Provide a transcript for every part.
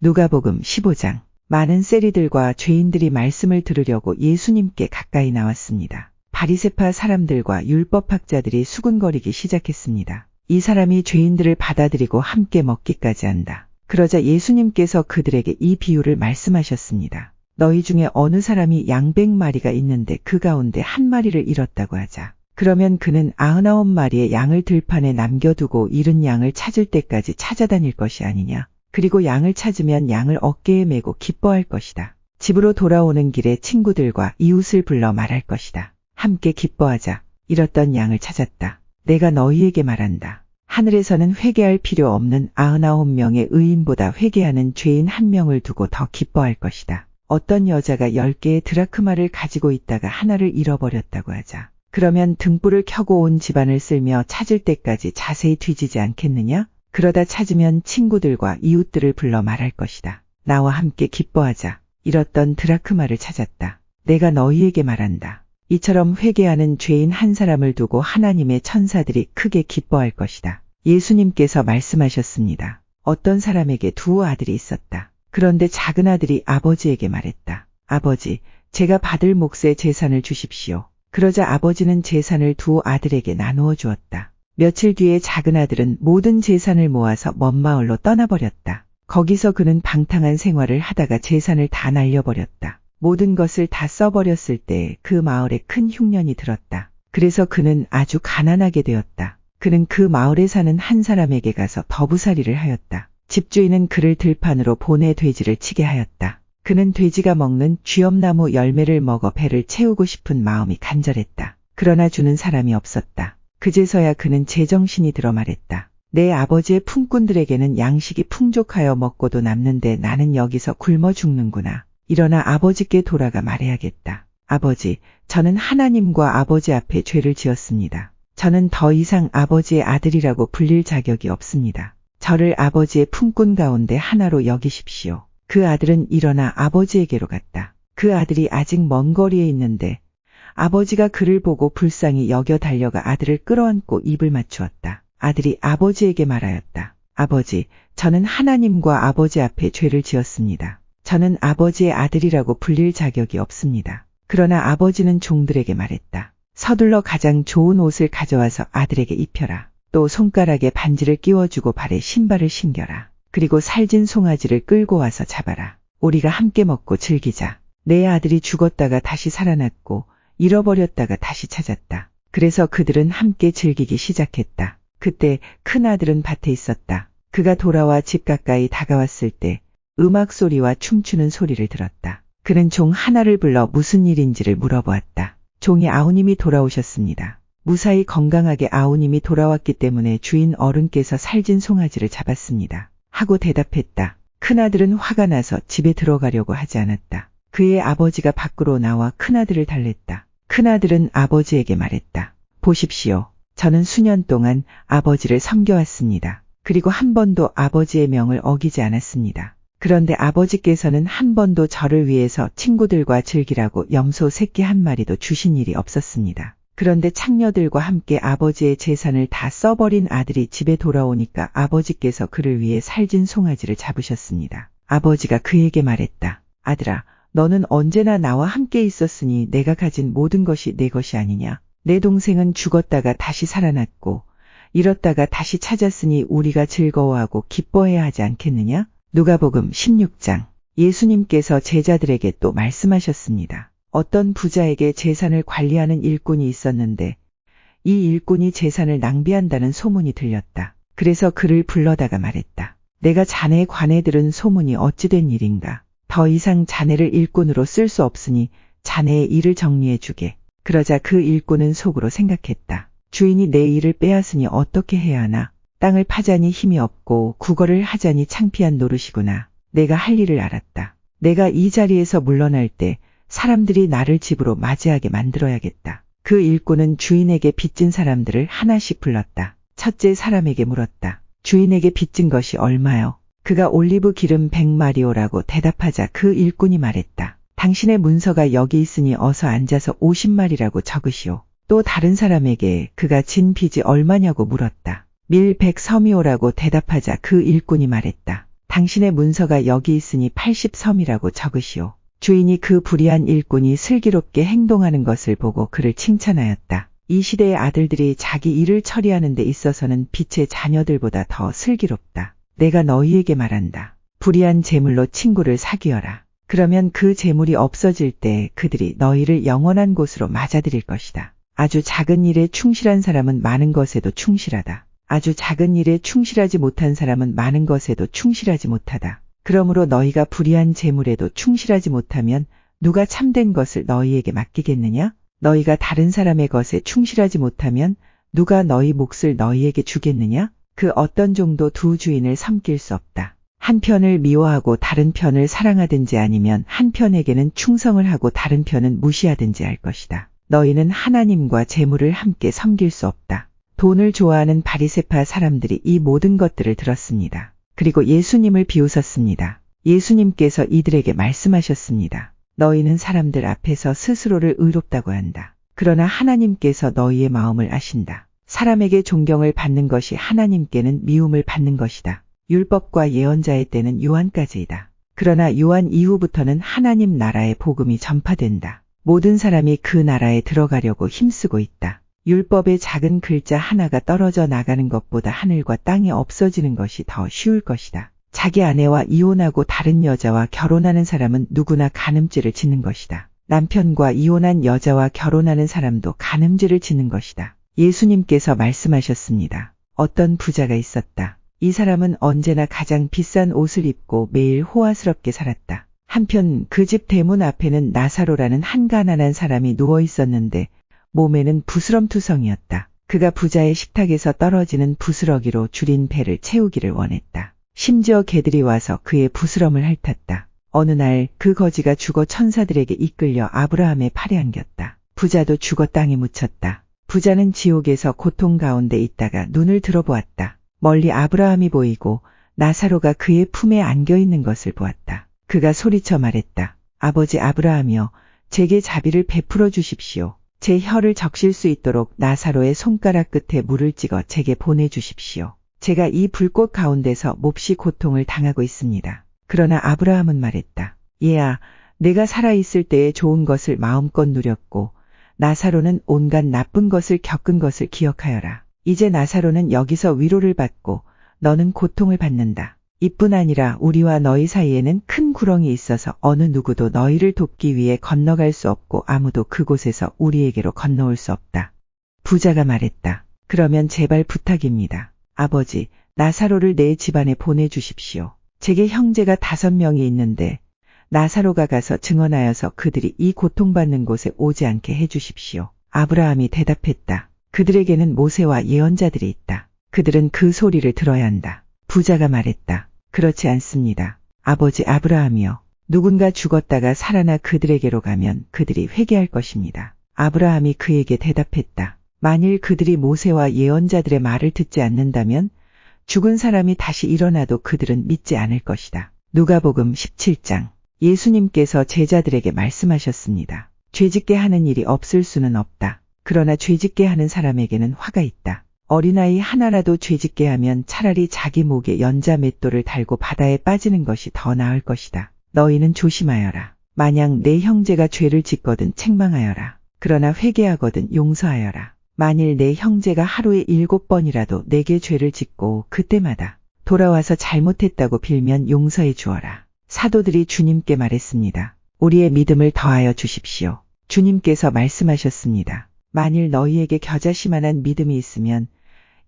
누가복음 15장. 많은 세리들과 죄인들이 말씀을 들으려고 예수님께 가까이 나왔습니다. 바리새파 사람들과 율법학자들이 수군거리기 시작했습니다. 이 사람이 죄인들을 받아들이고 함께 먹기까지 한다. 그러자 예수님께서 그들에게 이 비유를 말씀하셨습니다. 너희 중에 어느 사람이 양 100마리가 있는데 그 가운데 한 마리를 잃었다고 하자. 그러면 그는 99마리의 양을 들판에 남겨두고 잃은 양을 찾을 때까지 찾아다닐 것이 아니냐. 그리고 양을 찾으면 양을 어깨에 메고 기뻐할 것이다. 집으로 돌아오는 길에 친구들과 이웃을 불러 말할 것이다. 함께 기뻐하자. 잃었던 양을 찾았다. 내가 너희에게 말한다. 하늘에서는 회개할 필요 없는 99명의 의인보다 회개하는 죄인 1명을 두고 더 기뻐할 것이다. 어떤 여자가 10개의 드라크마를 가지고 있다가 하나를 잃어버렸다고 하자. 그러면 등불을 켜고 온 집안을 쓸며 찾을 때까지 자세히 뒤지지 않겠느냐? 그러다 찾으면 친구들과 이웃들을 불러 말할 것이다. 나와 함께 기뻐하자. 잃었던 드라크마를 찾았다. 내가 너희에게 말한다. 이처럼 회개하는 죄인 한 사람을 두고 하나님의 천사들이 크게 기뻐할 것이다. 예수님께서 말씀하셨습니다. 어떤 사람에게 2 아들이 있었다. 그런데 작은 아들이 아버지에게 말했다. 아버지, 제가 받을 몫의 재산을 주십시오. 그러자 아버지는 재산을 2 아들에게 나누어 주었다. 며칠 뒤에 작은 아들은 모든 재산을 모아서 먼 마을로 떠나버렸다. 거기서 그는 방탕한 생활을 하다가 재산을 다 날려버렸다. 모든 것을 다 써버렸을 때 그 마을에 큰 흉년이 들었다. 그래서 그는 아주 가난하게 되었다. 그는 그 마을에 사는 한 사람에게 가서 더부살이를 하였다. 집주인은 그를 들판으로 보내 돼지를 치게 하였다. 그는 돼지가 먹는 쥐엄나무 열매를 먹어 배를 채우고 싶은 마음이 간절했다. 그러나 주는 사람이 없었다. 그제서야 그는 제정신이 들어 말했다. 내 아버지의 품꾼들에게는 양식이 풍족하여 먹고도 남는데 나는 여기서 굶어 죽는구나. 일어나 아버지께 돌아가 말해야겠다. 아버지, 저는 하나님과 아버지 앞에 죄를 지었습니다. 저는 더 이상 아버지의 아들이라고 불릴 자격이 없습니다. 저를 아버지의 품꾼 가운데 하나로 여기십시오. 그 아들은 일어나 아버지에게로 갔다. 그 아들이 아직 먼 거리에 있는데 아버지가 그를 보고 불쌍히 여겨 달려가 아들을 끌어안고 입을 맞추었다. 아들이 아버지에게 말하였다. 아버지, 저는 하나님과 아버지 앞에 죄를 지었습니다. 저는 아버지의 아들이라고 불릴 자격이 없습니다. 그러나 아버지는 종들에게 말했다. 서둘러 가장 좋은 옷을 가져와서 아들에게 입혀라. 또 손가락에 반지를 끼워주고 발에 신발을 신겨라. 그리고 살진 송아지를 끌고 와서 잡아라. 우리가 함께 먹고 즐기자. 내 아들이 죽었다가 다시 살아났고 잃어버렸다가 다시 찾았다. 그래서 그들은 함께 즐기기 시작했다. 그때 큰 아들은 밭에 있었다. 그가 돌아와 집 가까이 다가왔을 때 음악 소리와 춤추는 소리를 들었다. 그는 종 하나를 불러 무슨 일인지를 물어보았다. 종이 아우님이 돌아오셨습니다. 무사히 건강하게 아우님이 돌아왔기 때문에 주인 어른께서 살진 송아지를 잡았습니다. 하고 대답했다. 큰아들은 화가 나서 집에 들어가려고 하지 않았다. 그의 아버지가 밖으로 나와 큰아들을 달랬다. 큰아들은 아버지에게 말했다. 보십시오. 저는 수년 동안 아버지를 섬겨왔습니다. 그리고 한 번도 아버지의 명을 어기지 않았습니다. 그런데 아버지께서는 한 번도 저를 위해서 친구들과 즐기라고 염소 새끼 1마리도 주신 일이 없었습니다. 그런데 창녀들과 함께 아버지의 재산을 다 써버린 아들이 집에 돌아오니까 아버지께서 그를 위해 살진 송아지를 잡으셨습니다. 아버지가 그에게 말했다. 아들아, 너는 언제나 나와 함께 있었으니 내가 가진 모든 것이 내 것이 아니냐. 내 동생은 죽었다가 다시 살아났고 잃었다가 다시 찾았으니 우리가 즐거워하고 기뻐해야 하지 않겠느냐? 누가복음 16장. 예수님께서 제자들에게 또 말씀하셨습니다. 어떤 부자에게 재산을 관리하는 일꾼이 있었는데 이 일꾼이 재산을 낭비한다는 소문이 들렸다. 그래서 그를 불러다가 말했다. 내가 자네에 관해 들은 소문이 어찌된 일인가? 더 이상 자네를 일꾼으로 쓸 수 없으니 자네의 일을 정리해 주게. 그러자 그 일꾼은 속으로 생각했다. 주인이 내 일을 빼앗으니 어떻게 해야 하나? 땅을 파자니 힘이 없고 구걸을 하자니 창피한 노릇이구나. 내가 할 일을 알았다. 내가 이 자리에서 물러날 때 사람들이 나를 집으로 맞이하게 만들어야겠다. 그 일꾼은 주인에게 빚진 사람들을 하나씩 불렀다. 첫째 사람에게 물었다. 주인에게 빚진 것이 얼마요? 그가 올리브 기름 100마리오라고 대답하자 그 일꾼이 말했다. 당신의 문서가 여기 있으니 어서 앉아서 50마리라고 적으시오. 또 다른 사람에게 그가 진 빚이 얼마냐고 물었다. 밀 100섬이오라고 대답하자 그 일꾼이 말했다. 당신의 문서가 여기 있으니 80섬이라고 적으시오. 주인이 그 불의한 일꾼이 슬기롭게 행동하는 것을 보고 그를 칭찬하였다. 이 시대의 아들들이 자기 일을 처리하는 데 있어서는 빛의 자녀들보다 더 슬기롭다. 내가 너희에게 말한다. 불의한 재물로 친구를 사귀어라. 그러면 그 재물이 없어질 때 그들이 너희를 영원한 곳으로 맞아들일 것이다. 아주 작은 일에 충실한 사람은 많은 것에도 충실하다. 아주 작은 일에 충실하지 못한 사람은 많은 것에도 충실하지 못하다. 그러므로 너희가 불의한 재물에도 충실하지 못하면 누가 참된 것을 너희에게 맡기겠느냐? 너희가 다른 사람의 것에 충실하지 못하면 누가 너희 몫을 너희에게 주겠느냐? 그 어떤 종도 두 주인을 섬길 수 없다. 한 편을 미워하고 다른 편을 사랑하든지 아니면 한 편에게는 충성을 하고 다른 편은 무시하든지 할 것이다. 너희는 하나님과 재물을 함께 섬길 수 없다. 돈을 좋아하는 바리새파 사람들이 이 모든 것들을 들었습니다. 그리고 예수님을 비웃었습니다. 예수님께서 이들에게 말씀하셨습니다. 너희는 사람들 앞에서 스스로를 의롭다고 한다. 그러나 하나님께서 너희의 마음을 아신다. 사람에게 존경을 받는 것이 하나님께는 미움을 받는 것이다. 율법과 예언자의 때는 요한까지이다. 그러나 요한 이후부터는 하나님 나라의 복음이 전파된다. 모든 사람이 그 나라에 들어가려고 힘쓰고 있다. 율법의 작은 글자 하나가 떨어져 나가는 것보다 하늘과 땅이 없어지는 것이 더 쉬울 것이다. 자기 아내와 이혼하고 다른 여자와 결혼하는 사람은 누구나 간음죄를 짓는 것이다. 남편과 이혼한 여자와 결혼하는 사람도 간음죄를 짓는 것이다. 예수님께서 말씀하셨습니다. 어떤 부자가 있었다. 이 사람은 언제나 가장 비싼 옷을 입고 매일 호화스럽게 살았다. 한편 그 집 대문 앞에는 나사로라는 한 가난한 사람이 누워 있었는데 몸에는 부스럼투성이었다. 그가 부자의 식탁에서 떨어지는 부스러기로 줄인 배를 채우기를 원했다. 심지어 개들이 와서 그의 부스럼을 핥았다. 어느 날 그 거지가 죽어 천사들에게 이끌려 아브라함의 팔에 안겼다. 부자도 죽어 땅에 묻혔다. 부자는 지옥에서 고통 가운데 있다가 눈을 들어보았다. 멀리 아브라함이 보이고 나사로가 그의 품에 안겨 있는 것을 보았다. 그가 소리쳐 말했다. 아버지 아브라함이여, 제게 자비를 베풀어 주십시오. 제 혀를 적실 수 있도록 나사로의 손가락 끝에 물을 찍어 제게 보내주십시오. 제가 이 불꽃 가운데서 몹시 고통을 당하고 있습니다. 그러나 아브라함은 말했다. 얘야, 내가 살아있을 때의 좋은 것을 마음껏 누렸고 나사로는 온갖 나쁜 것을 겪은 것을 기억하여라. 이제 나사로는 여기서 위로를 받고 너는 고통을 받는다. 이뿐 아니라 우리와 너희 사이에는 큰 구렁이 있어서 어느 누구도 너희를 돕기 위해 건너갈 수 없고 아무도 그곳에서 우리에게로 건너올 수 없다. 부자가 말했다. 그러면 제발 부탁입니다. 아버지, 나사로를 내 집안에 보내주십시오. 제게 형제가 5명이 있는데 나사로가 가서 증언하여서 그들이 이 고통받는 곳에 오지 않게 해주십시오. 아브라함이 대답했다. 그들에게는 모세와 예언자들이 있다. 그들은 그 소리를 들어야 한다. 부자가 말했다. 그렇지 않습니다. 아버지 아브라함이여, 누군가 죽었다가 살아나 그들에게로 가면 그들이 회개할 것입니다. 아브라함이 그에게 대답했다. 만일 그들이 모세와 예언자들의 말을 듣지 않는다면 죽은 사람이 다시 일어나도 그들은 믿지 않을 것이다. 누가복음 17장. 예수님께서 제자들에게 말씀하셨습니다. 죄짓게 하는 일이 없을 수는 없다. 그러나 죄짓게 하는 사람에게는 화가 있다. 어린아이 하나라도 죄짓게 하면 차라리 자기 목에 연자 맷돌을 달고 바다에 빠지는 것이 더 나을 것이다. 너희는 조심하여라. 만약 내 형제가 죄를 짓거든 책망하여라. 그러나 회개하거든 용서하여라. 만일 내 형제가 하루에 7번이라도 내게 죄를 짓고 그때마다 돌아와서 잘못했다고 빌면 용서해 주어라. 사도들이 주님께 말했습니다. 우리의 믿음을 더하여 주십시오. 주님께서 말씀하셨습니다. 만일 너희에게 겨자씨만한 믿음이 있으면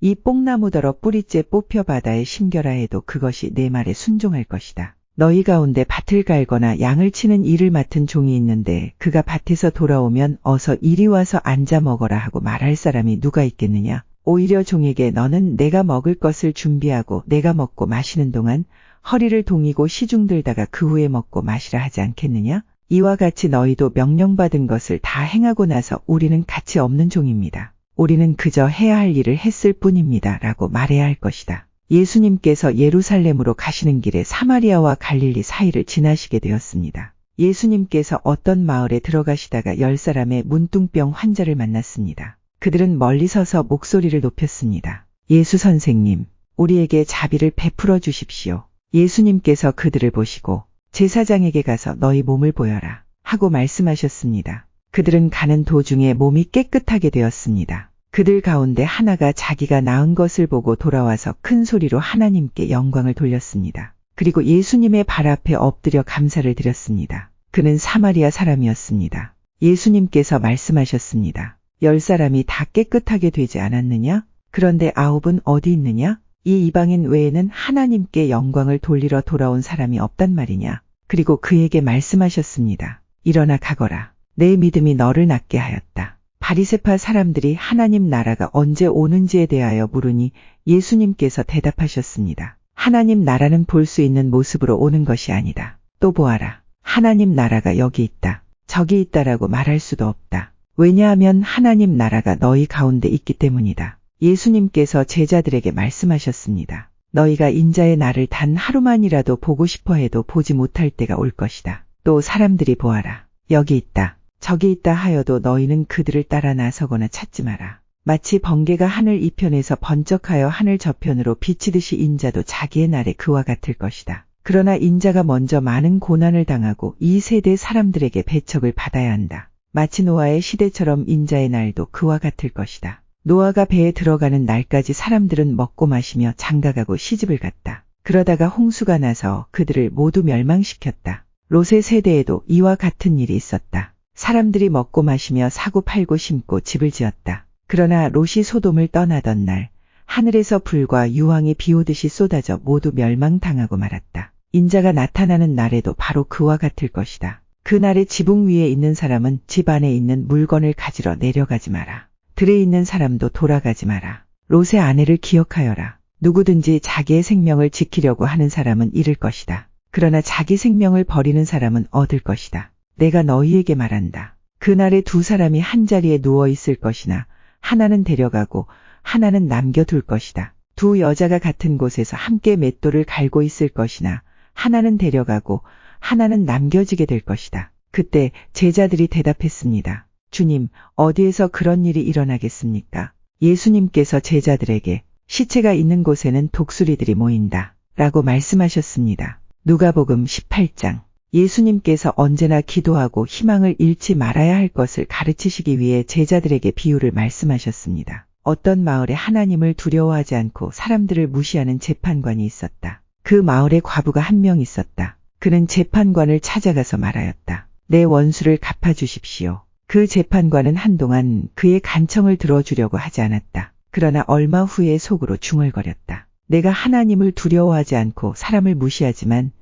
이 뽕나무더러 뿌리째 뽑혀 바다에 심겨라 해도 그것이 내 말에 순종할 것이다. 너희 가운데 밭을 갈거나 양을 치는 일을 맡은 종이 있는데 그가 밭에서 돌아오면 어서 이리 와서 앉아 먹어라 하고 말할 사람이 누가 있겠느냐? 오히려 종에게 너는 내가 먹을 것을 준비하고 내가 먹고 마시는 동안 허리를 동이고 시중들다가 그 후에 먹고 마시라 하지 않겠느냐? 이와 같이 너희도 명령받은 것을 다 행하고 나서 우리는 가치 없는 종입니다. 우리는 그저 해야 할 일을 했을 뿐입니다. 라고 말해야 할 것이다. 예수님께서 예루살렘으로 가시는 길에 사마리아와 갈릴리 사이를 지나시게 되었습니다. 예수님께서 어떤 마을에 들어가시다가 10사람의 문둥병 환자를 만났습니다. 그들은 멀리 서서 목소리를 높였습니다. 예수 선생님, 우리에게 자비를 베풀어 주십시오. 예수님께서 그들을 보시고 제사장에게 가서 너희 몸을 보여라 하고 말씀하셨습니다. 그들은 가는 도중에 몸이 깨끗하게 되었습니다. 그들 가운데 하나가 자기가 나은 것을 보고 돌아와서 큰 소리로 하나님께 영광을 돌렸습니다. 그리고 예수님의 발 앞에 엎드려 감사를 드렸습니다. 그는 사마리아 사람이었습니다. 예수님께서 말씀하셨습니다. 10사람이 다 깨끗하게 되지 않았느냐? 그런데 9은 어디 있느냐? 이 이방인 외에는 하나님께 영광을 돌리러 돌아온 사람이 없단 말이냐? 그리고 그에게 말씀하셨습니다. 일어나 가거라. 내 믿음이 너를 낫게 하였다. 바리새파 사람들이 하나님 나라가 언제 오는지에 대하여 물으니 예수님께서 대답하셨습니다. 하나님 나라는 볼 수 있는 모습으로 오는 것이 아니다. 또 보아라. 하나님 나라가 여기 있다. 저기 있다라고 말할 수도 없다. 왜냐하면 하나님 나라가 너희 가운데 있기 때문이다. 예수님께서 제자들에게 말씀하셨습니다. 너희가 인자의 날을 단 하루만이라도 보고 싶어 해도 보지 못할 때가 올 것이다. 또 사람들이 보아라. 여기 있다. 저기 있다 하여도 너희는 그들을 따라 나서거나 찾지 마라. 마치 번개가 하늘 이편에서 번쩍하여 하늘 저편으로 비치듯이 인자도 자기의 날에 그와 같을 것이다. 그러나 인자가 먼저 많은 고난을 당하고 이 세대 사람들에게 배척을 받아야 한다. 마치 노아의 시대처럼 인자의 날도 그와 같을 것이다. 노아가 배에 들어가는 날까지 사람들은 먹고 마시며 장가가고 시집을 갔다. 그러다가 홍수가 나서 그들을 모두 멸망시켰다. 롯의 세대에도 이와 같은 일이 있었다. 사람들이 먹고 마시며 사고 팔고 심고 집을 지었다. 그러나 롯이 소돔을 떠나던 날 하늘에서 불과 유황이 비오듯이 쏟아져 모두 멸망당하고 말았다. 인자가 나타나는 날에도 바로 그와 같을 것이다. 그날에 지붕 위에 있는 사람은 집 안에 있는 물건을 가지러 내려가지 마라. 들에 있는 사람도 돌아가지 마라. 롯의 아내를 기억하여라. 누구든지 자기의 생명을 지키려고 하는 사람은 잃을 것이다. 그러나 자기 생명을 버리는 사람은 얻을 것이다. 내가 너희에게 말한다. 그날에 두 사람이 한자리에 누워 있을 것이나 하나는 데려가고 하나는 남겨둘 것이다. 두 여자가 같은 곳에서 함께 맷돌을 갈고 있을 것이나 하나는 데려가고 하나는 남겨지게 될 것이다. 그때 제자들이 대답했습니다. 주님, 어디에서 그런 일이 일어나겠습니까? 예수님께서 제자들에게 시체가 있는 곳에는 독수리들이 모인다 라고 말씀하셨습니다. 누가복음 18장. 예수님께서 언제나 기도하고 희망을 잃지 말아야 할 것을 가르치시기 위해 제자들에게 비유를 말씀하셨습니다. 어떤 마을에 하나님을 두려워하지 않고 사람들을 무시하는 재판관이 있었다. 그 마을에 과부가 한 명 있었다. 그는 재판관을 찾아가서 말하였다. 내 원수를 갚아주십시오. 그 재판관은 한동안 그의 간청을 들어주려고 하지 않았다. 그러나 얼마 후에 속으로 중얼거렸다. 내가 하나님을 두려워하지 않고 사람을 무시하지만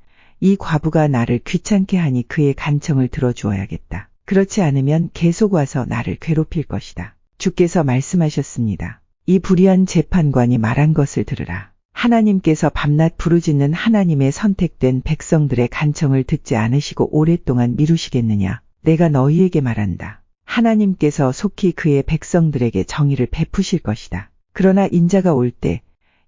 이 과부가 나를 귀찮게 하니 그의 간청을 들어주어야겠다. 그렇지 않으면 계속 와서 나를 괴롭힐 것이다. 주께서 말씀하셨습니다. 이 불의한 재판관이 말한 것을 들으라. 하나님께서 밤낮 부르짖는 하나님의 선택된 백성들의 간청을 듣지 않으시고 오랫동안 미루시겠느냐? 내가 너희에게 말한다. 하나님께서 속히 그의 백성들에게 정의를 베푸실 것이다. 그러나 인자가 올 때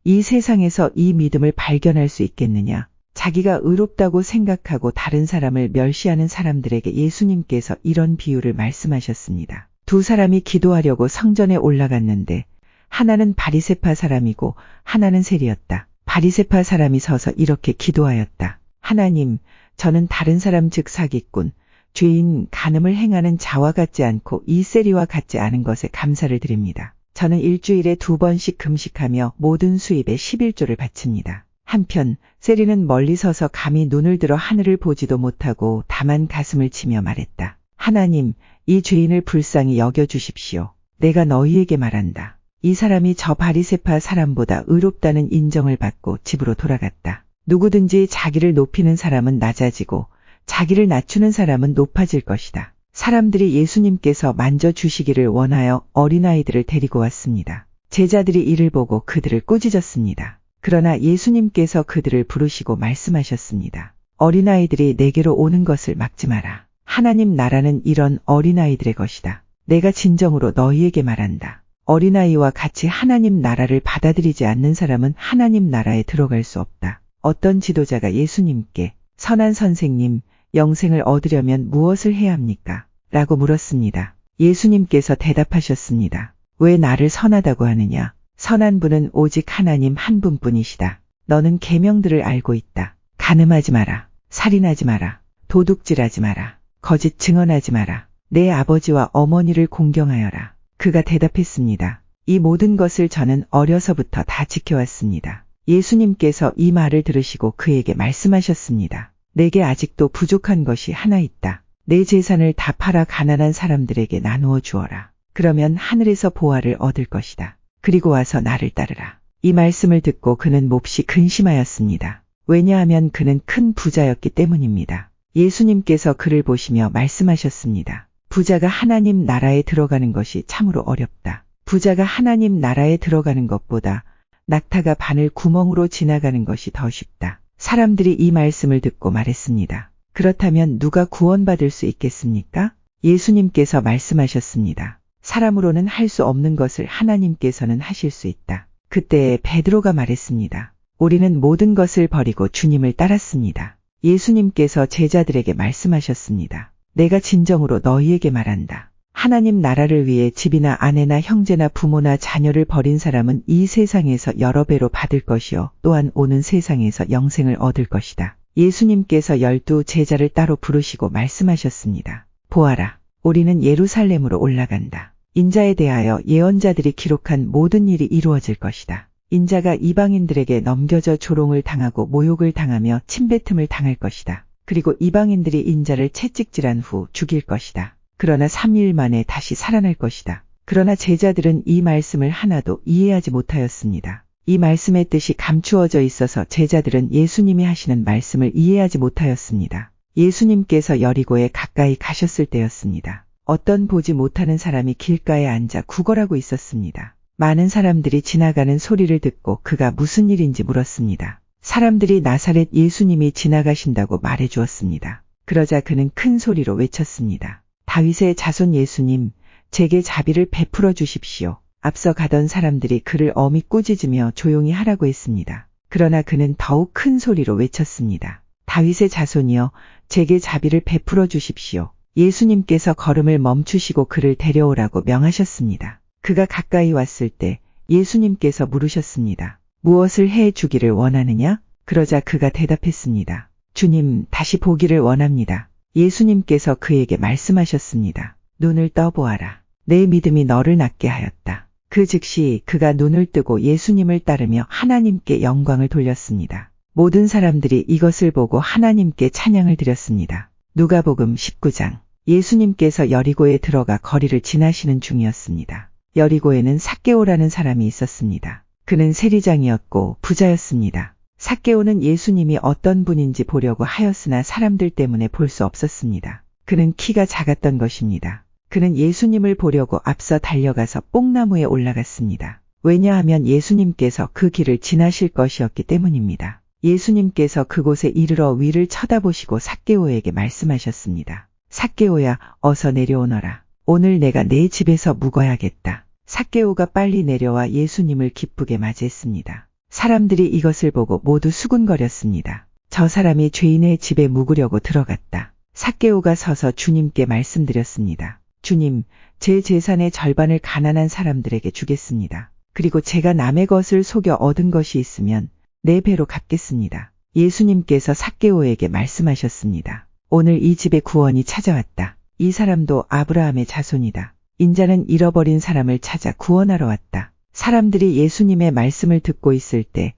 이 세상에서 이 믿음을 발견할 수 있겠느냐? 자기가 의롭다고 생각하고 다른 사람을 멸시하는 사람들에게 예수님께서 이런 비유를 말씀하셨습니다. 두 사람이 기도하려고 성전에 올라갔는데 하나는 바리새파 사람이고 하나는 세리였다. 바리새파 사람이 서서 이렇게 기도하였다. 하나님, 저는 다른 사람 즉 사기꾼, 죄인, 간음을 행하는 자와 같지 않고 이 세리와 같지 않은 것에 감사를 드립니다. 저는 일주일에 2번씩 금식하며 모든 수입의 11조를 바칩니다. 한편 세리는 멀리 서서 감히 눈을 들어 하늘을 보지도 못하고 다만 가슴을 치며 말했다. 하나님, 이 죄인을 불쌍히 여겨주십시오. 내가 너희에게 말한다. 이 사람이 저 바리새파 사람보다 의롭다는 인정을 받고 집으로 돌아갔다. 누구든지 자기를 높이는 사람은 낮아지고 자기를 낮추는 사람은 높아질 것이다. 사람들이 예수님께서 만져주시기를 원하여 어린아이들을 데리고 왔습니다. 제자들이 이를 보고 그들을 꾸짖었습니다. 그러나 예수님께서 그들을 부르시고 말씀하셨습니다. 어린아이들이 내게로 오는 것을 막지 마라. 하나님 나라는 이런 어린아이들의 것이다. 내가 진정으로 너희에게 말한다. 어린아이와 같이 하나님 나라를 받아들이지 않는 사람은 하나님 나라에 들어갈 수 없다. 어떤 지도자가 예수님께 선한 선생님, 영생을 얻으려면 무엇을 해야 합니까? 라고 물었습니다. 예수님께서 대답하셨습니다. 왜 나를 선하다고 하느냐? 선한 분은 오직 하나님 한 분뿐이시다. 너는 계명들을 알고 있다. 간음하지 마라. 살인하지 마라. 도둑질하지 마라. 거짓 증언하지 마라. 내 아버지와 어머니를 공경하여라. 그가 대답했습니다. 이 모든 것을 저는 어려서부터 다 지켜왔습니다. 예수님께서 이 말을 들으시고 그에게 말씀하셨습니다. 내게 아직도 부족한 것이 하나 있다. 내 재산을 다 팔아 가난한 사람들에게 나누어 주어라. 그러면 하늘에서 보화를 얻을 것이다. 그리고 와서 나를 따르라. 이 말씀을 듣고 그는 몹시 근심하였습니다. 왜냐하면 그는 큰 부자였기 때문입니다. 예수님께서 그를 보시며 말씀하셨습니다. 부자가 하나님 나라에 들어가는 것이 참으로 어렵다. 부자가 하나님 나라에 들어가는 것보다 낙타가 바늘 구멍으로 지나가는 것이 더 쉽다. 사람들이 이 말씀을 듣고 말했습니다. 그렇다면 누가 구원받을 수 있겠습니까? 예수님께서 말씀하셨습니다. 사람으로는 할 수 없는 것을 하나님께서는 하실 수 있다. 그때 베드로가 말했습니다. 우리는 모든 것을 버리고 주님을 따랐습니다. 예수님께서 제자들에게 말씀하셨습니다. 내가 진정으로 너희에게 말한다. 하나님 나라를 위해 집이나 아내나 형제나 부모나 자녀를 버린 사람은 이 세상에서 여러 배로 받을 것이요 또한 오는 세상에서 영생을 얻을 것이다. 예수님께서 12 제자를 따로 부르시고 말씀하셨습니다. 보아라, 우리는 예루살렘으로 올라간다. 인자에 대하여 예언자들이 기록한 모든 일이 이루어질 것이다. 인자가 이방인들에게 넘겨져 조롱을 당하고 모욕을 당하며 침뱉음을 당할 것이다. 그리고 이방인들이 인자를 채찍질한 후 죽일 것이다. 그러나 3일 만에 다시 살아날 것이다. 그러나 제자들은 이 말씀을 하나도 이해하지 못하였습니다. 이 말씀의 뜻이 감추어져 있어서 제자들은 예수님이 하시는 말씀을 이해하지 못하였습니다. 예수님께서 여리고에 가까이 가셨을 때였습니다. 어떤 보지 못하는 사람이 길가에 앉아 구걸하고 있었습니다. 많은 사람들이 지나가는 소리를 듣고 그가 무슨 일인지 물었습니다. 사람들이 나사렛 예수님이 지나가신다고 말해 주었습니다. 그러자 그는 큰 소리로 외쳤습니다. 다윗의 자손 예수님, 제게 자비를 베풀어 주십시오. 앞서 가던 사람들이 그를 엄히 꾸짖으며 조용히 하라고 했습니다. 그러나 그는 더욱 큰 소리로 외쳤습니다. 다윗의 자손이여, 제게 자비를 베풀어 주십시오. 예수님께서 걸음을 멈추시고 그를 데려오라고 명하셨습니다. 그가 가까이 왔을 때 예수님께서 물으셨습니다. 무엇을 해 주기를 원하느냐? 그러자 그가 대답했습니다. 주님, 다시 보기를 원합니다. 예수님께서 그에게 말씀하셨습니다. 눈을 떠보아라. 내 믿음이 너를 낫게 하였다. 그 즉시 그가 눈을 뜨고 예수님을 따르며 하나님께 영광을 돌렸습니다. 모든 사람들이 이것을 보고 하나님께 찬양을 드렸습니다. 누가복음 19장. 예수님께서 여리고에 들어가 거리를 지나시는 중이었습니다. 여리고에는 삭개오라는 사람이 있었습니다. 그는 세리장이었고 부자였습니다. 삭개오는 예수님이 어떤 분인지 보려고 하였으나 사람들 때문에 볼 수 없었습니다. 그는 키가 작았던 것입니다. 그는 예수님을 보려고 앞서 달려가서 뽕나무에 올라갔습니다. 왜냐하면 예수님께서 그 길을 지나실 것이었기 때문입니다. 예수님께서 그곳에 이르러 위를 쳐다보시고 삭개오에게 말씀하셨습니다. 삭개오야, 어서 내려오너라. 오늘 내가 내 집에서 묵어야겠다. 삭개오가 빨리 내려와 예수님을 기쁘게 맞이했습니다. 사람들이 이것을 보고 모두 수군거렸습니다. 저 사람이 죄인의 집에 묵으려고 들어갔다. 삭개오가 서서 주님께 말씀드렸습니다. 주님, 제 재산의 절반을 가난한 사람들에게 주겠습니다. 그리고 제가 남의 것을 속여 얻은 것이 있으면 4배로 갚겠습니다. 예수님께서 삭개오에게 말씀하셨습니다. 오늘 이 집에 구원이 찾아왔다. 이 사람도 아브라함의 자손이다. 인자는 잃어버린 사람을 찾아 구원하러 왔다. 사람들이 예수님의 말씀을 듣고 있을 때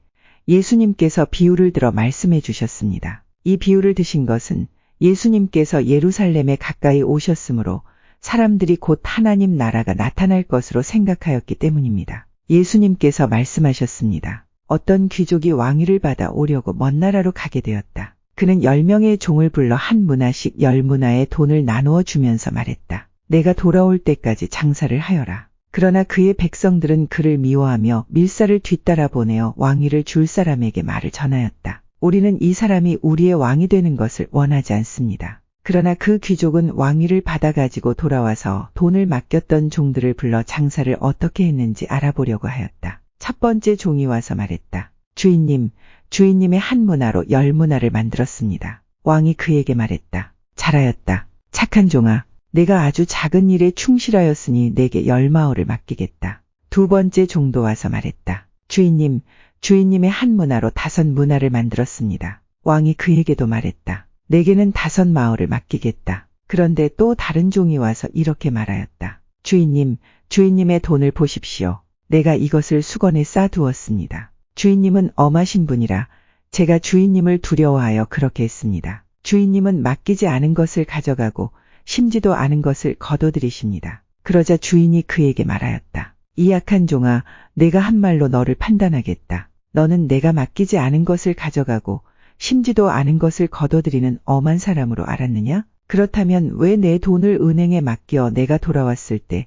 예수님께서 비유를 들어 말씀해 주셨습니다. 이 비유를 드신 것은 예수님께서 예루살렘에 가까이 오셨으므로 사람들이 곧 하나님 나라가 나타날 것으로 생각하였기 때문입니다. 예수님께서 말씀하셨습니다. 어떤 귀족이 왕위를 받아 오려고 먼 나라로 가게 되었다. 그는 10명의 종을 불러 한 문화씩 10문화의 돈을 나누어 주면서 말했다. 내가 돌아올 때까지 장사를 하여라. 그러나 그의 백성들은 그를 미워하며 밀사를 뒤따라 보내어 왕위를 줄 사람에게 말을 전하였다. 우리는 이 사람이 우리의 왕이 되는 것을 원하지 않습니다. 그러나 그 귀족은 왕위를 받아가지고 돌아와서 돈을 맡겼던 종들을 불러 장사를 어떻게 했는지 알아보려고 하였다. 첫 번째 종이 와서 말했다. 주인님, 주인님의 한 문화로 10문화를 만들었습니다. 왕이 그에게 말했다. 잘하였다. 착한 종아. 내가 아주 작은 일에 충실하였으니 내게 10마을을 맡기겠다. 두 번째 종도 와서 말했다. 주인님, 주인님의 한 문화로 5문화를 만들었습니다. 왕이 그에게도 말했다. 내게는 5마을을 맡기겠다. 그런데 또 다른 종이 와서 이렇게 말하였다. 주인님, 주인님의 돈을 보십시오. 내가 이것을 수건에 싸두었습니다. 주인님은 엄하신 분이라 제가 주인님을 두려워하여 그렇게 했습니다. 주인님은 맡기지 않은 것을 가져가고 심지도 않은 것을 거둬들이십니다. 그러자 주인이 그에게 말하였다. 이 약한 종아, 내가 한 말로 너를 판단하겠다. 너는 내가 맡기지 않은 것을 가져가고 심지도 않은 것을 거둬들이는 엄한 사람으로 알았느냐? 그렇다면 왜 내 돈을 은행에 맡겨 내가 돌아왔을 때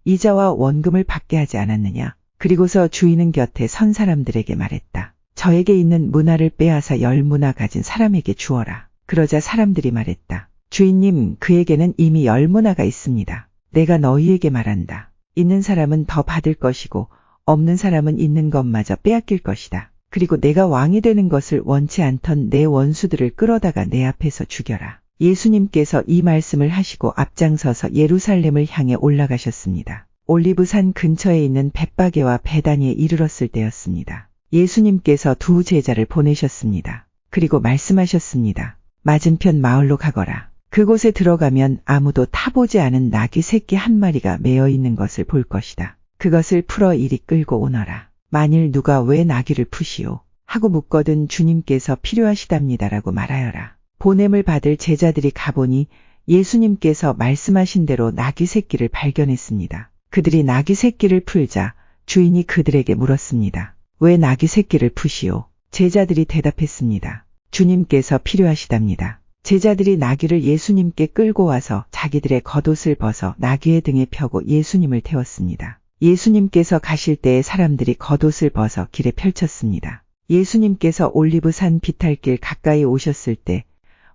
이자와 원금을 받게 하지 않았느냐? 그리고서 주인은 곁에 선 사람들에게 말했다. 저에게 있는 문화를 빼앗아 10문화 가진 사람에게 주어라. 그러자 사람들이 말했다. 주인님, 그에게는 이미 10문화가 있습니다. 내가 너희에게 말한다. 있는 사람은 더 받을 것이고 없는 사람은 있는 것마저 빼앗길 것이다. 그리고 내가 왕이 되는 것을 원치 않던 내 원수들을 끌어다가 내 앞에서 죽여라. 예수님께서 이 말씀을 하시고 앞장서서 예루살렘을 향해 올라가셨습니다. 올리브산 근처에 있는 벳바게와 베다니에 이르렀을 때였습니다. 예수님께서 2 제자를 보내셨습니다. 그리고 말씀하셨습니다. 맞은편 마을로 가거라. 그곳에 들어가면 아무도 타보지 않은 나귀 새끼 한 마리가 매어 있는 것을 볼 것이다. 그것을 풀어 이리 끌고 오너라. 만일 누가 왜 나귀를 푸시오? 하고 묻거든 주님께서 필요하시답니다라고 말하여라. 보냄을 받을 제자들이 가보니 예수님께서 말씀하신 대로 나귀 새끼를 발견했습니다. 그들이 나귀 새끼를 풀자 주인이 그들에게 물었습니다. 왜 나귀 새끼를 푸시오? 제자들이 대답했습니다. 주님께서 필요하시답니다. 제자들이 나귀를 예수님께 끌고 와서 자기들의 겉옷을 벗어 나귀의 등에 펴고 예수님을 태웠습니다. 예수님께서 가실 때에 사람들이 겉옷을 벗어 길에 펼쳤습니다. 예수님께서 올리브산 비탈길 가까이 오셨을 때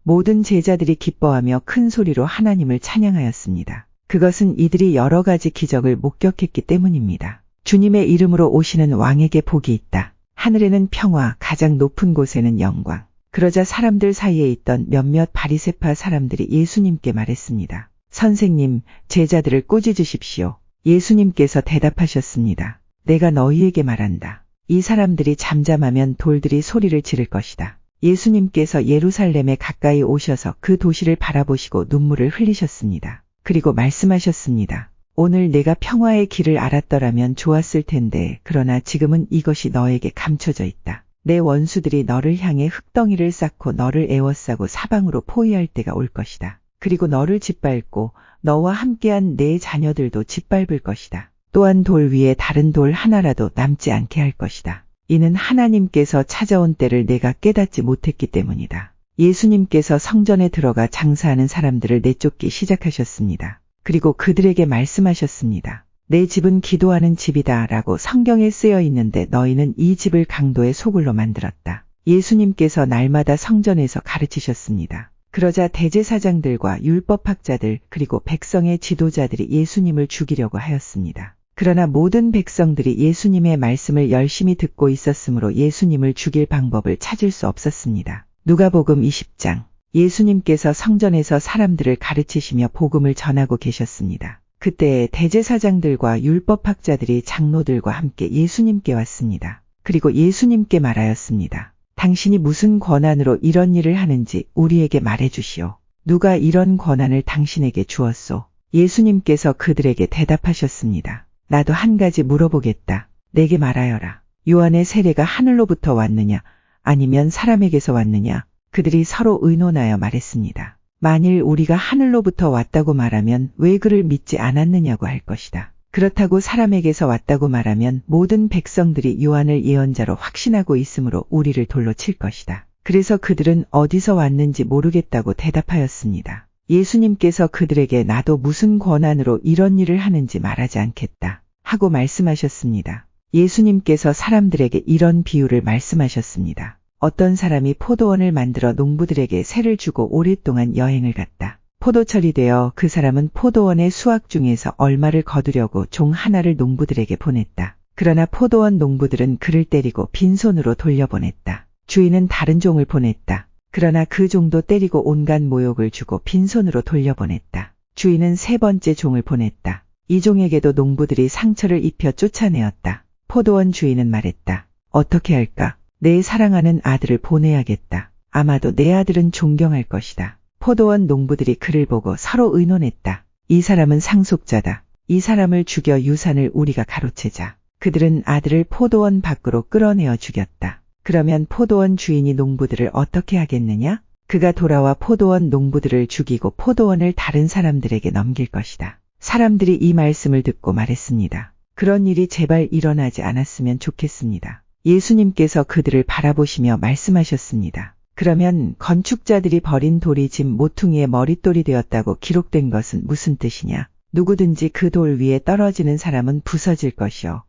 모든 제자들이 기뻐하며 큰 소리로 하나님을 찬양하였습니다. 그것은 이들이 여러 가지 기적을 목격했기 때문입니다. 주님의 이름으로 오시는 왕에게 복이 있다. 하늘에는 평화, 가장 높은 곳에는 영광. 그러자 사람들 사이에 있던 몇몇 바리새파 사람들이 예수님께 말했습니다. 선생님, 제자들을 꾸짖으십시오. 예수님께서 대답하셨습니다. 내가 너희에게 말한다. 이 사람들이 잠잠하면 돌들이 소리를 지를 것이다. 예수님께서 예루살렘에 가까이 오셔서 그 도시를 바라보시고 눈물을 흘리셨습니다. 그리고 말씀하셨습니다. 오늘 내가 평화의 길을 알았더라면 좋았을 텐데 그러나 지금은 이것이 너에게 감춰져 있다. 내 원수들이 너를 향해 흙덩이를 쌓고 너를 에워싸고 사방으로 포위할 때가 올 것이다. 그리고 너를 짓밟고 너와 함께한 내 자녀들도 짓밟을 것이다. 또한 돌 위에 다른 돌 하나라도 남지 않게 할 것이다. 이는 하나님께서 찾아온 때를 내가 깨닫지 못했기 때문이다. 예수님께서 성전에 들어가 장사하는 사람들을 내쫓기 시작하셨습니다. 그리고 그들에게 말씀하셨습니다. 내 집은 기도하는 집이다 라고 성경에 쓰여 있는데 너희는 이 집을 강도의 소굴로 만들었다. 예수님께서 날마다 성전에서 가르치셨습니다. 그러자 대제사장들과 율법학자들 그리고 백성의 지도자들이 예수님을 죽이려고 하였습니다. 그러나 모든 백성들이 예수님의 말씀을 열심히 듣고 있었으므로 예수님을 죽일 방법을 찾을 수 없었습니다. 누가복음 20장. 예수님께서 성전에서 사람들을 가르치시며 복음을 전하고 계셨습니다. 그때 대제사장들과 율법학자들이 장로들과 함께 예수님께 왔습니다. 그리고 예수님께 말하였습니다. 당신이 무슨 권한으로 이런 일을 하는지 우리에게 말해주시오. 누가 이런 권한을 당신에게 주었소? 예수님께서 그들에게 대답하셨습니다. 나도 한 가지 물어보겠다. 내게 말하여라. 요한의 세례가 하늘로부터 왔느냐 아니면 사람에게서 왔느냐? 그들이 서로 의논하여 말했습니다. 만일 우리가 하늘로부터 왔다고 말하면 왜 그를 믿지 않았느냐고 할 것이다. 그렇다고 사람에게서 왔다고 말하면 모든 백성들이 요한을 예언자로 확신하고 있으므로 우리를 돌로 칠 것이다. 그래서 그들은 어디서 왔는지 모르겠다고 대답하였습니다. 예수님께서 그들에게 나도 무슨 권한으로 이런 일을 하는지 말하지 않겠다 하고 말씀하셨습니다. 예수님께서 사람들에게 이런 비유를 말씀하셨습니다. 어떤 사람이 포도원을 만들어 농부들에게 세를 주고 오랫동안 여행을 갔다. 포도철이 되어 그 사람은 포도원의 수확 중에서 얼마를 거두려고 종 하나를 농부들에게 보냈다. 그러나 포도원 농부들은 그를 때리고 빈손으로 돌려보냈다. 주인은 다른 종을 보냈다. 그러나 그 종도 때리고 온갖 모욕을 주고 빈손으로 돌려보냈다. 주인은 3번째 종을 보냈다. 이 종에게도 농부들이 상처를 입혀 쫓아내었다. 포도원 주인은 말했다. 어떻게 할까? 내 사랑하는 아들을 보내야겠다. 아마도 내 아들은 존경할 것이다. 포도원 농부들이 그를 보고 서로 의논했다. 이 사람은 상속자다. 이 사람을 죽여 유산을 우리가 가로채자. 그들은 아들을 포도원 밖으로 끌어내어 죽였다. 그러면 포도원 주인이 농부들을 어떻게 하겠느냐? 그가 돌아와 포도원 농부들을 죽이고 포도원을 다른 사람들에게 넘길 것이다. 사람들이 이 말씀을 듣고 말했습니다. 그런 일이 제발 일어나지 않았으면 좋겠습니다. 예수님께서 그들을 바라보시며 말씀하셨습니다. 그러면 건축자들이 버린 돌이 집 모퉁이의 머릿돌이 되었다고 기록된 것은 무슨 뜻이냐? 누구든지 그 돌 위에 떨어지는 사람은 부서질 것이요.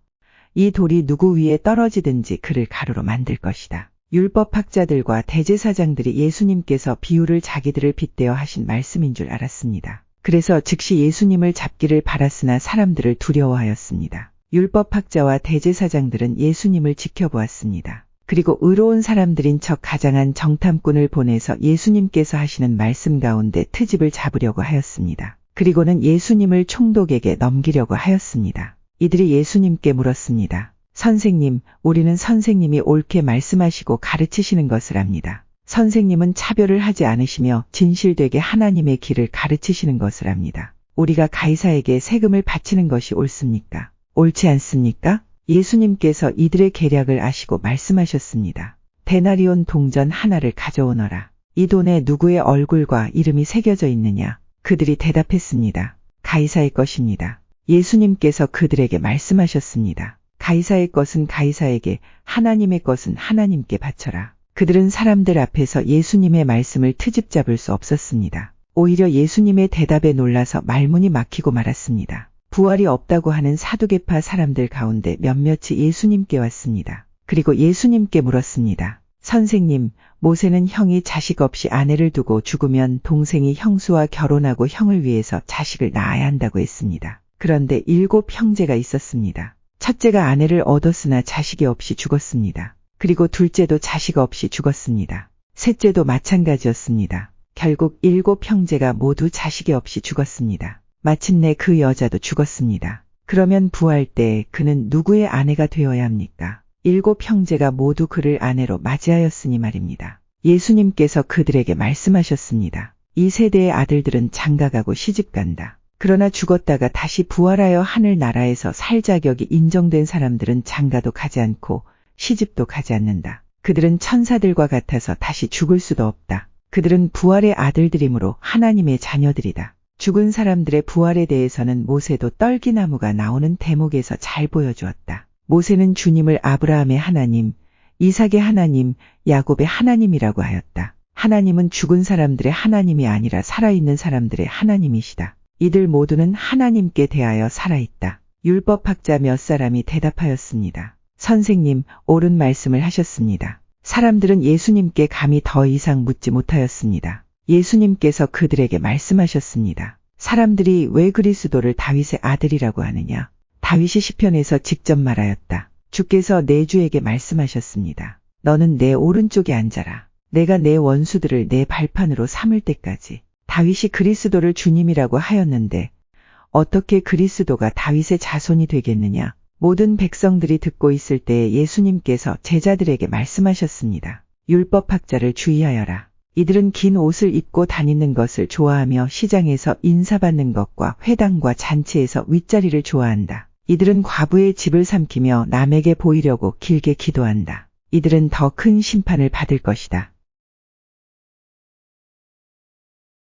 이 돌이 누구 위에 떨어지든지 그를 가루로 만들 것이다. 율법학자들과 대제사장들이 예수님께서 비유를 자기들을 빗대어 하신 말씀인 줄 알았습니다. 그래서 즉시 예수님을 잡기를 바랐으나 사람들을 두려워하였습니다. 율법학자와 대제사장들은 예수님을 지켜보았습니다. 그리고 의로운 사람들인 척 가장한 정탐꾼을 보내서 예수님께서 하시는 말씀 가운데 트집을 잡으려고 하였습니다. 그리고는 예수님을 총독에게 넘기려고 하였습니다. 이들이 예수님께 물었습니다. 선생님, 우리는 선생님이 옳게 말씀하시고 가르치시는 것을 압니다. 선생님은 차별을 하지 않으시며 진실되게 하나님의 길을 가르치시는 것을 압니다. 우리가 가이사에게 세금을 바치는 것이 옳습니까? 옳지 않습니까? 예수님께서 이들의 계략을 아시고 말씀하셨습니다. 데나리온 동전 하나를 가져오너라. 이 돈에 누구의 얼굴과 이름이 새겨져 있느냐? 그들이 대답했습니다. 가이사의 것입니다. 예수님께서 그들에게 말씀하셨습니다. 가이사의 것은 가이사에게, 하나님의 것은 하나님께 바쳐라. 그들은 사람들 앞에서 예수님의 말씀을 트집 잡을 수 없었습니다. 오히려 예수님의 대답에 놀라서 말문이 막히고 말았습니다. 부활이 없다고 하는 사두개파 사람들 가운데 몇몇이 예수님께 왔습니다. 그리고 예수님께 물었습니다. 선생님, 모세는 형이 자식 없이 아내를 두고 죽으면 동생이 형수와 결혼하고 형을 위해서 자식을 낳아야 한다고 했습니다. 그런데 7 형제가 있었습니다. 첫째가 아내를 얻었으나 자식이 없이 죽었습니다. 그리고 둘째도 자식 없이 죽었습니다. 셋째도 마찬가지였습니다. 결국 7 형제가 모두 자식이 없이 죽었습니다. 마침내 그 여자도 죽었습니다. 그러면 부활 때 그는 누구의 아내가 되어야 합니까? 7 형제가 모두 그를 아내로 맞이하였으니 말입니다. 예수님께서 그들에게 말씀하셨습니다. 이 세대의 아들들은 장가가고 시집간다. 그러나 죽었다가 다시 부활하여 하늘나라에서 살 자격이 인정된 사람들은 장가도 가지 않고 시집도 가지 않는다. 그들은 천사들과 같아서 다시 죽을 수도 없다. 그들은 부활의 아들들이므로 하나님의 자녀들이다. 죽은 사람들의 부활에 대해서는 모세도 떨기나무가 나오는 대목에서 잘 보여주었다. 모세는 주님을 아브라함의 하나님, 이삭의 하나님, 야곱의 하나님이라고 하였다. 하나님은 죽은 사람들의 하나님이 아니라 살아있는 사람들의 하나님이시다. 이들 모두는 하나님께 대하여 살아있다. 율법학자 몇 사람이 대답하였습니다. 선생님, 옳은 말씀을 하셨습니다. 사람들은 예수님께 감히 더 이상 묻지 못하였습니다. 예수님께서 그들에게 말씀하셨습니다. 사람들이 왜 그리스도를 다윗의 아들이라고 하느냐? 다윗이 시편에서 직접 말하였다. 주께서 내 주에게 말씀하셨습니다. 너는 내 오른쪽에 앉아라. 내가 내 원수들을 내 발판으로 삼을 때까지. 다윗이 그리스도를 주님이라고 하였는데 어떻게 그리스도가 다윗의 자손이 되겠느냐? 모든 백성들이 듣고 있을 때에 예수님께서 제자들에게 말씀하셨습니다. 율법학자를 주의하여라. 이들은 긴 옷을 입고 다니는 것을 좋아하며 시장에서 인사받는 것과 회당과 잔치에서 윗자리를 좋아한다. 이들은 과부의 집을 삼키며 남에게 보이려고 길게 기도한다. 이들은 더 큰 심판을 받을 것이다.